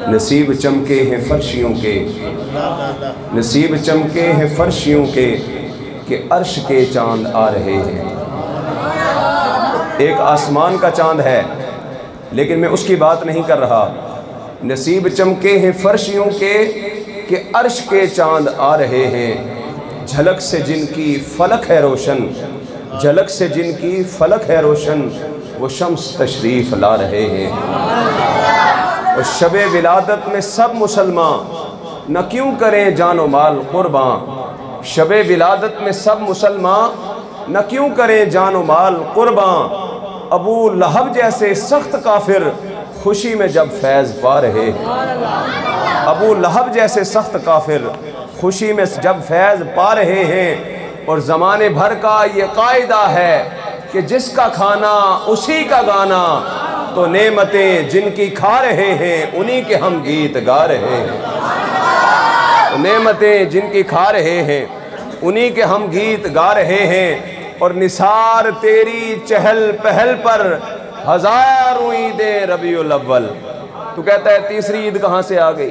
نصیب چمکے ہیں فرشیوں کے، نصیب چمکے ہیں فرشیوں کے کہ عرش کے چاند آ رہے ہیں۔ ایک آسمان کا چاند ہے لیکن میں اس کی بات نہیں کر رہا۔ نصیب چمکے ہیں فرشیوں کے کہ عرش کے چاند آ رہے ہیں، جھلک سے جن کی فلک ہے روشن، جھلک سے جن کی فلک ہے روشن، وہ شمس تشریف لا رہے ہیں۔ اور شب ولادت میں سب مسلمان نہ کیوں کریں جان و مال قربان، شب ولادت میں سب مسلمان نہ کیوں کریں جان و مال قربان، ابو لہب جیسے سخت کافر خوشی میں جب فیض پا رہے ہیں، ابو لہب جیسے سخت کافر خوشی میں جب فیض پا رہے ہیں۔ اور زمانے بھر کا یہ قاعدہ ہے کہ جس کا کھانا اسی کا گانا، تو نعمتیں جن کی کھا رہے ہیں انہی کے ہم گیت گا رہے ہیں، تو نعمتیں جن کی کھا رہے ہیں انہی کے ہم گیت گا رہے ہیں۔ اور نثار تیری چہل پہل پر ہزاروں عیدیں ربیع الاول، تو کہتا ہے تیسری عید کہاں سے آ گئی؟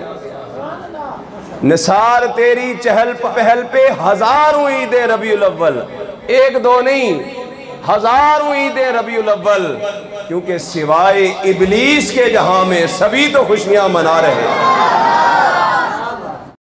نثار تیری چہل پہل پہ ہزاروں عیدیں ربیع الاول، ایک دو نہیں، ہزاروں عیدیں ربیع الاول، کیونکہ سوائے ابلیس کے جہاں میں سبھی تو خوشیاں منا رہے ہیں۔